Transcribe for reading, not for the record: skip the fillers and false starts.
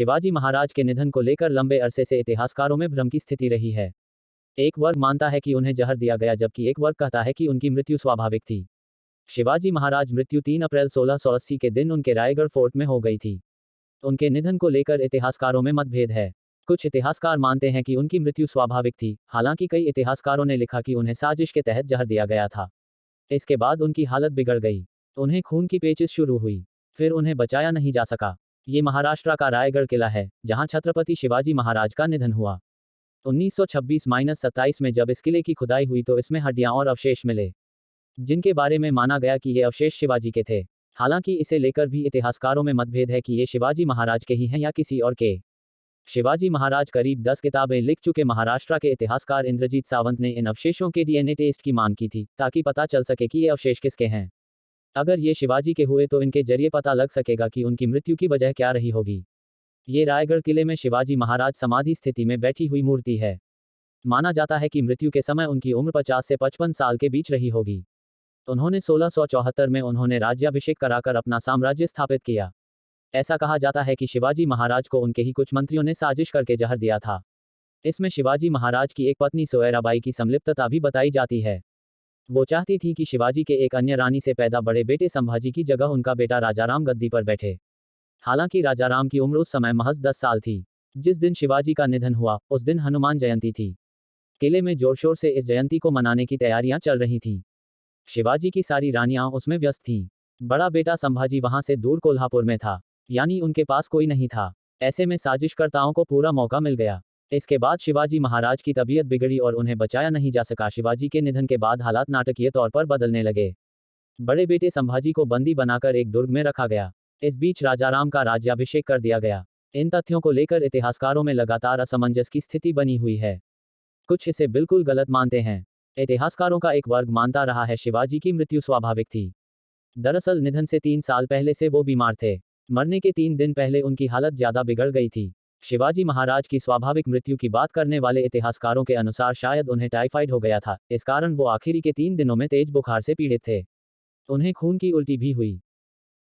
शिवाजी महाराज के निधन को लेकर लंबे अरसे से इतिहासकारों में भ्रम की स्थिति रही है। एक वर्ग मानता है कि उन्हें जहर दिया गया, जबकि एक वर्ग कहता है कि उनकी मृत्यु स्वाभाविक थी। शिवाजी महाराज मृत्यु 3 अप्रैल 1680 के दिन उनके रायगढ़ फोर्ट में हो गई थी। उनके निधन को लेकर इतिहासकारों में मतभेद है। कुछ इतिहासकार मानते हैं कि उनकी मृत्यु स्वाभाविक थी, हालांकि कई इतिहासकारों ने लिखा कि उन्हें साजिश के तहत जहर दिया गया था। इसके बाद उनकी हालत बिगड़ गई। उन्हें खून की पेचिश शुरू हुई, फिर उन्हें बचाया नहीं जा सका। ये महाराष्ट्र का रायगढ़ किला है, जहां छत्रपति शिवाजी महाराज का निधन हुआ। 1926-27 में जब इस किले की खुदाई हुई तो इसमें हड्डियां और अवशेष मिले, जिनके बारे में माना गया कि ये अवशेष शिवाजी के थे। हालांकि इसे लेकर भी इतिहासकारों में मतभेद है कि ये शिवाजी महाराज के ही हैं या किसी और के। शिवाजी महाराज करीब 10 किताबें लिख चुके महाराष्ट्र के इतिहासकार इंद्रजीत सावंत ने इन अवशेषों के डीएनए टेस्ट की मांग की थी, ताकि पता चल सके कि ये अवशेष किसके हैं। अगर ये शिवाजी के हुए तो इनके जरिए पता लग सकेगा कि उनकी मृत्यु की वजह क्या रही होगी। ये रायगढ़ किले में शिवाजी महाराज समाधि स्थिति में बैठी हुई मूर्ति है। माना जाता है कि मृत्यु के समय उनकी उम्र 50 से 55 साल के बीच रही होगी। उन्होंने 1674 में उन्होंने राज्याभिषेक कराकर अपना साम्राज्य स्थापित किया। ऐसा कहा जाता है कि शिवाजी महाराज को उनके ही कुछ मंत्रियों ने साजिश करके जहर दिया था। इसमें शिवाजी महाराज की एक पत्नी सोयराबाई की संलिप्तता भी बताई जाती है। वो चाहती थी कि शिवाजी के एक अन्य रानी से पैदा बड़े बेटे संभाजी की जगह उनका बेटा राजाराम गद्दी पर बैठे। हालांकि राजाराम की उम्र उस समय महज 10 साल थी। जिस दिन शिवाजी का निधन हुआ उस दिन हनुमान जयंती थी। किले में जोर शोर से इस जयंती को मनाने की तैयारियां चल रही थीं। शिवाजी की सारी रानियां उसमें व्यस्त थीं। बड़ा बेटा संभाजी वहां से दूर कोल्हापुर में था, यानी उनके पास कोई नहीं था। ऐसे में साजिशकर्ताओं को पूरा मौका मिल गया। इसके बाद शिवाजी महाराज की तबीयत बिगड़ी और उन्हें बचाया नहीं जा सका। शिवाजी के निधन के बाद हालात नाटकीय तौर पर बदलने लगे। बड़े बेटे संभाजी को बंदी बनाकर एक दुर्ग में रखा गया। इस बीच राजाराम का राज्याभिषेक कर दिया गया। इन तथ्यों को लेकर इतिहासकारों में लगातार असमंजस की स्थिति बनी हुई है। कुछ इसे बिल्कुल गलत मानते हैं। इतिहासकारों का एक वर्ग मानता रहा है शिवाजी की मृत्यु स्वाभाविक थी। दरअसल निधन से 3 साल पहले से वो बीमार थे। मरने के 3 दिन पहले उनकी हालत ज्यादा बिगड़ गई थी। शिवाजी महाराज की स्वाभाविक मृत्यु की बात करने वाले इतिहासकारों के अनुसार शायद उन्हें टाइफाइड हो गया था। इस कारण वो आखिरी के 3 दिनों में तेज बुखार से पीड़ित थे। उन्हें खून की उल्टी भी हुई।